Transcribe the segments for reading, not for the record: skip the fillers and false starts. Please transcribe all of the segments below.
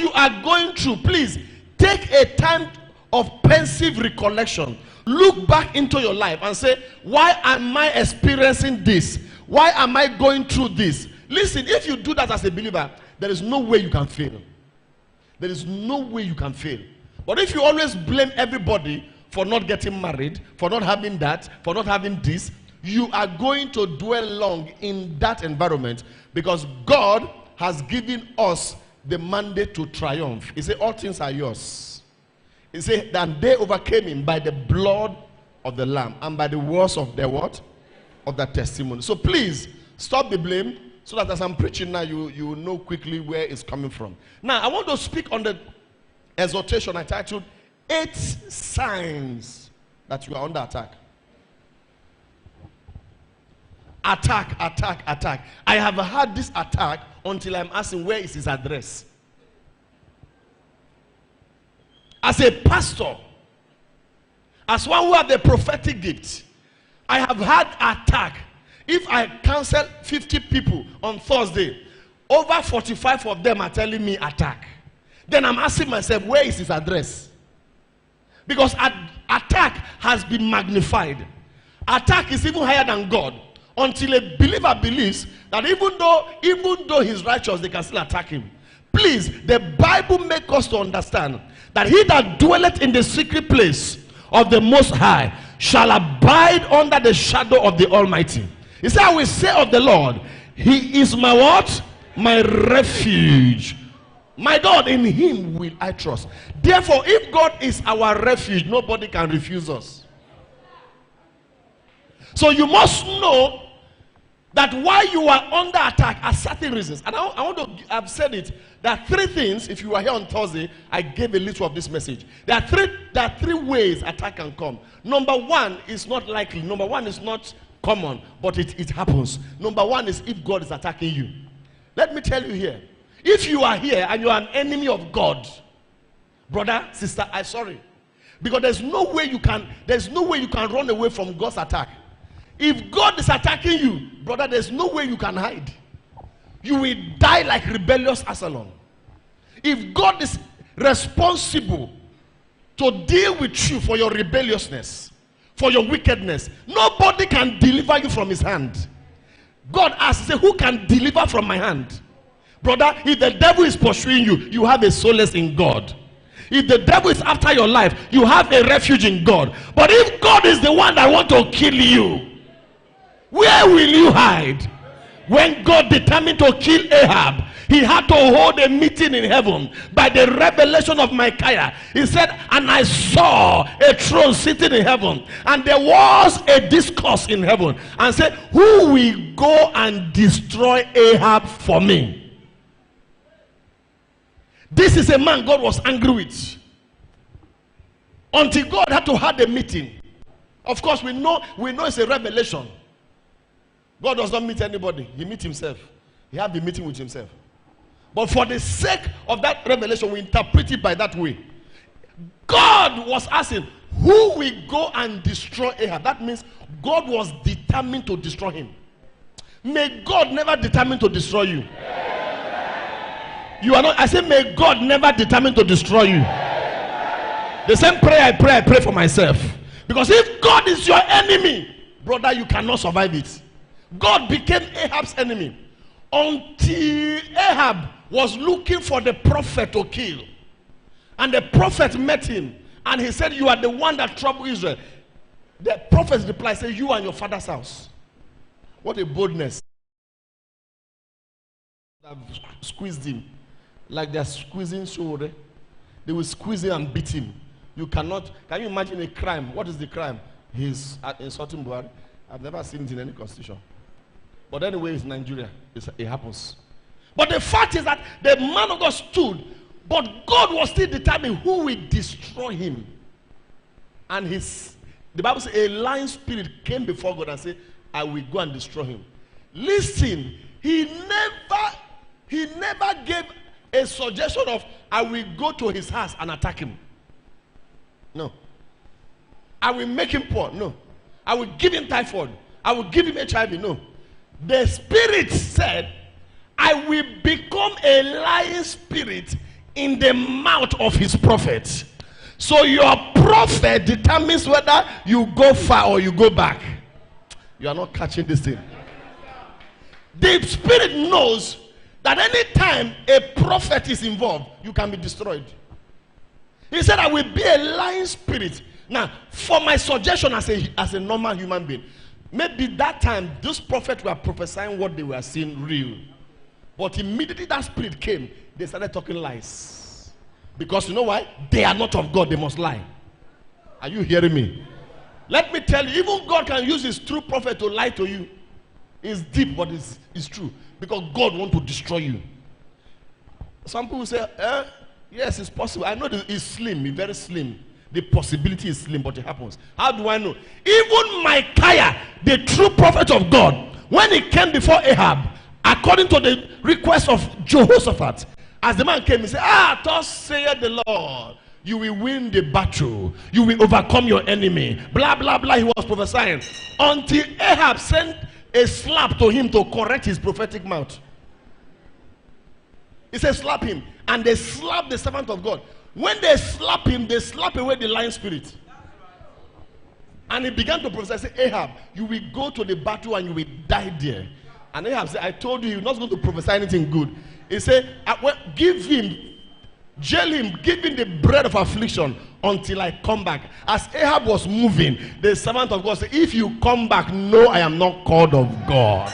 you are going through, please take a time of pensive recollection. Look back into your life and say, why am I experiencing this? Why am I going through this? Listen, if you do that as a believer, there is no way you can fail. There is no way you can fail. But if you always blame everybody for not getting married, for not having that, for not having this, you are going to dwell long in that environment, because God has given us the mandate to triumph. He said, all things are yours. He said that they overcame him by the blood of the Lamb and by the words of their what? Of their testimony. So please, stop the blame, so that as I'm preaching now, you will know quickly where it's coming from. Now, I want to speak on the exhortation I titled, 8 Signs that you are under attack. Attack, attack, attack. I have had this attack until I'm asking, where is his address? As a pastor, as one who has the prophetic gift, I have had attack. If I counsel 50 people on Thursday, over 45 of them are telling me attack. Then I'm asking myself, where is his address? Because attack has been magnified. Attack is even higher than God. Until a believer believes that even though he's righteous, they can still attack him. Please, the Bible makes us to understand that he that dwelleth in the secret place of the Most High shall abide under the shadow of the Almighty. He said, I will say of the Lord, he is my what? My refuge. My God, in him will I trust. Therefore, if God is our refuge, nobody can refuse us. So you must know that while you are under attack are certain reasons. And I've said it. There are 3 things. If you were here on Thursday, I gave a little of this message. There are three ways attack can come. Number 1 is not likely. Number 1 is not common, but it happens. Number 1 is if God is attacking you. Let me tell you here. If you are here and you are an enemy of God, brother, sister, I'm sorry. Because there's no way you can run away from God's attack. If God is attacking you, brother, there's no way you can hide. You will die like rebellious Absalom. If God is responsible to deal with you for your rebelliousness, for your wickedness, nobody can deliver you from his hand. God asks, say, who can deliver from my hand? Brother, if the devil is pursuing you, you have a solace in God. If the devil is after your life, you have a refuge in God. But if God is the one that wants to kill you, where will you hide? When God determined to kill Ahab, he had to hold a meeting in heaven by the revelation of Micaiah. He said, and I saw a throne sitting in heaven, and there was a discourse in heaven, and said, who will go and destroy Ahab for me? This is a man God was angry with. Until God had to have a meeting. Of course, we know it's a revelation. God does not meet anybody. He meets himself. He had the meeting with himself. But for the sake of that revelation, we interpret it by that way. God was asking, who will go and destroy Ahab? That means God was determined to destroy him. May God never determine to destroy you. You are not. I say, may God never determine to destroy you. The same prayer I pray for myself. Because if God is your enemy, brother, you cannot survive it. God became Ahab's enemy until Ahab was looking for the prophet to kill. And the prophet met him and he said, you are the one that troubled Israel. The prophet replied, say, you and your father's house. What a boldness. They've squeezed him like they're squeezing shoulder. They will squeeze him and beat him. You cannot. Can you imagine a crime? What is the crime? He's insulting Buhari. I've never seen it in any constitution. But anyway, it's Nigeria. It happens. But the fact is that the man of God stood, but God was still determining who will destroy him. And the Bible says a lying spirit came before God and said, I will go and destroy him. Listen, he never gave a suggestion of, I will go to his house and attack him. No. I will make him poor. No. I will give him typhoid. I will give him HIV. No. The spirit said, I will become a lying spirit in the mouth of his prophet. So your prophet determines whether you go far or you go back. You are not catching this thing. The spirit knows that anytime a prophet is involved, you can be destroyed. He said, I will be a lying spirit. Now, for my suggestion as a normal human being, maybe that time those prophets were prophesying what they were seeing real. But immediately that spirit came, they started talking lies. Because you know why? They are not of God, they must lie. Are you hearing me? Let me tell you, even God can use his true prophet to lie to you. It's deep, but it's true. Because God wants to destroy you. Some people say, yes, it's possible. I know it's slim, it's very slim. The possibility is slim, but it happens. How do I know? Even Micaiah, the true prophet of God, when he came before Ahab, according to the request of Jehoshaphat, as the man came, he said, thus saith the Lord, you will win the battle. You will overcome your enemy. Blah, blah, blah. He was prophesying. Until Ahab sent a slap to him to correct his prophetic mouth. He said, slap him. And they slapped the servant of God. When they slap him, they slap away the lying spirit. And he began to prophesy. Say, Ahab, you will go to the battle and you will die there. And Ahab said, I told you, you're not going to prophesy anything good. He said, give him, jail him, give him the bread of affliction until I come back. As Ahab was moving, the servant of God said, if you come back, no, I am not called of God.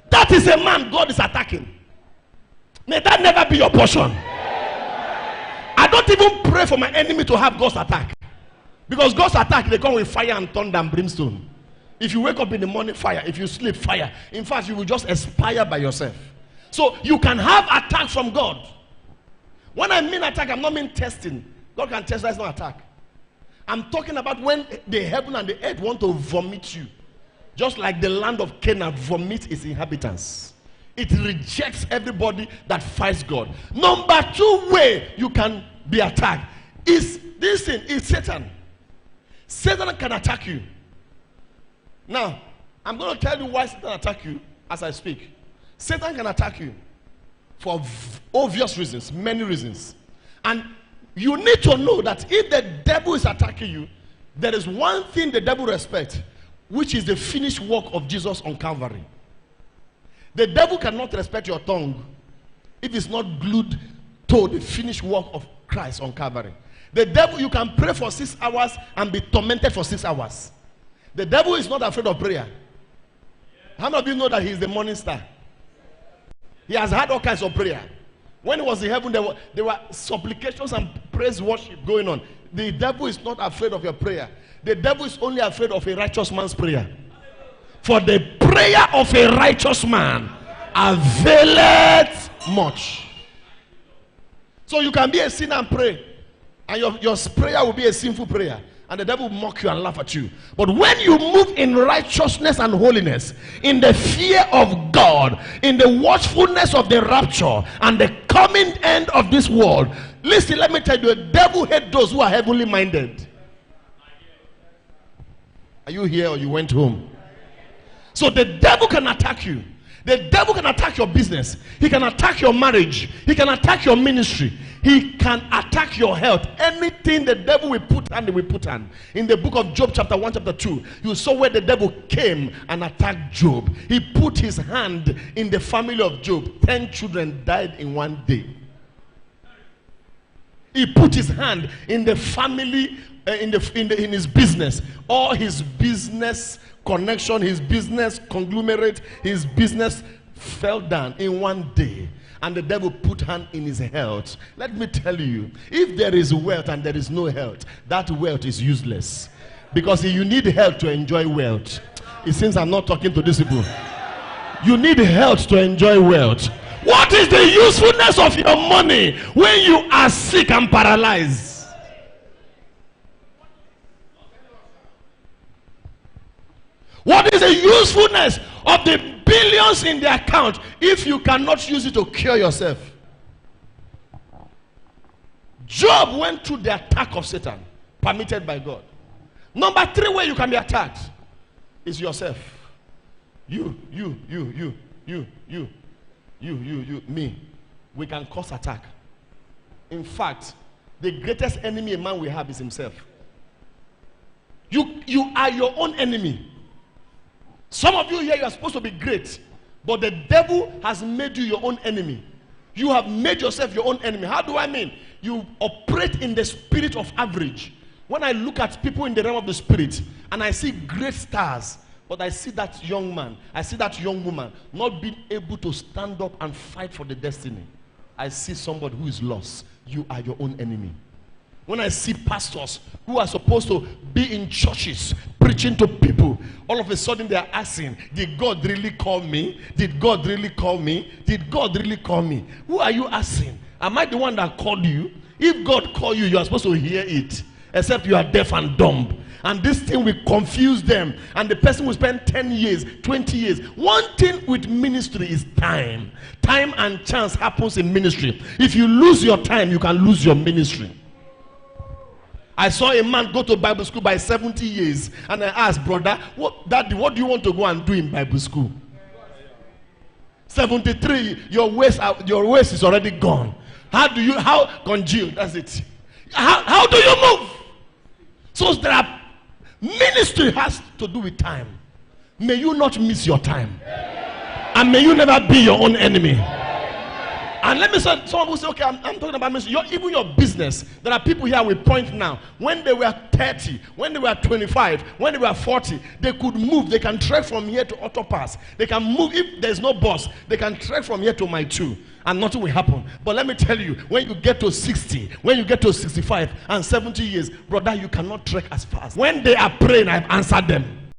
That is a man God is attacking. May that never be your portion. I don't even pray for my enemy to have God's attack. Because God's attack, they come with fire and thunder and brimstone. If you wake up in the morning, fire. If you sleep, fire. In fact, you will just expire by yourself. So you can have attack from God. When I mean attack, I'm not mean testing. God can test, that's not attack. I'm talking about when the heaven and the earth want to vomit you. Just like the land of Canaan vomits its inhabitants. It rejects everybody that fights God. Number two way you can be attacked is this thing, is Satan. Satan can attack you. Now, I'm going to tell you why Satan attacks you as I speak. Satan can attack you for obvious reasons, many reasons. And you need to know that if the devil is attacking you, there is one thing the devil respects, which is the finished work of Jesus on Calvary. The devil cannot respect your tongue if it's not glued to the finished work of Christ on Calvary. The devil, you can pray for 6 hours and be tormented for 6 hours. The devil is not afraid of prayer. How many of you know that he is the morning star? He has had all kinds of prayer. When he was in heaven, there were supplications and praise worship going on. The devil is not afraid of your prayer. The devil is only afraid of a righteous man's prayer. For the prayer of a righteous man availeth much. So you can be a sinner and pray, and your prayer will be a sinful prayer, and the devil will mock you and laugh at you. But when you move in righteousness and holiness, in the fear of God, in the watchfulness of the rapture and the coming end of this world, listen, let me tell you, the devil hates those who are heavenly minded. Are you here or you went home? So the devil can attack you. The devil can attack your business. He can attack your marriage. He can attack your ministry. He can attack your health. Anything the devil will put hand, he will put hand. In the book of Job chapter 1, chapter 2, you saw where the devil came and attacked Job. He put his hand in the family of Job. 10 children died in one day. He put his hand in the family, in his business. All his business connection, his business conglomerate, his business fell down in one day. And the devil put hand in his health. Let me tell you, if there is wealth and there is no health, that wealth is useless. Because you need health to enjoy wealth. It seems I'm not talking to these people. You need health to enjoy wealth. What is the usefulness of your money when you are sick and paralyzed? What is the usefulness of the billions in the account if you cannot use it to cure yourself? Job went through the attack of Satan, permitted by God. Number 3 way you can be attacked is yourself. You, me. we can cause attack. In fact, the greatest enemy a man will have is himself. You are your own enemy. Some of you here, you are supposed to be great, but the devil has made you your own enemy. You have made yourself your own enemy. How do I mean? You operate in the spirit of average. When I look at people in the realm of the spirit and I see great stars, but I see that young man, I see that young woman not being able to stand up and fight for the destiny, I see somebody who is lost. You are your own enemy. When I see pastors who are supposed to be in churches preaching to people, all of a sudden they are asking, did God really call me? Did God really call me? Did God really call me? Who are you asking? Am I the one that called you? If God called you, you are supposed to hear it, except you are deaf and dumb. And this thing will confuse them, and the person will spend 10 years, 20 years. One thing with ministry is time. Time and chance happens in ministry. If you lose your time, you can lose your ministry. I saw a man go to Bible school by 70 years, and I asked, brother, Daddy, what do you want to go and do in Bible school? 73, your waist is already gone. How congealed? That's it. How do you move? So ministry has to do with time. May you not miss your time, and may you never be your own enemy. And let me say, someone will say, okay, I'm talking about ministry. Even your business. There are people here we point now. When they were 30, when they were 25, when they were 40, they could move. They can trek from here to Autopass. They can move. If there's no bus, they can trek from here to my 2, and nothing will happen. But let me tell you, when you get to 60, when you get to 65 and 70 years, brother, you cannot trek as fast. When they are praying, I've answered them.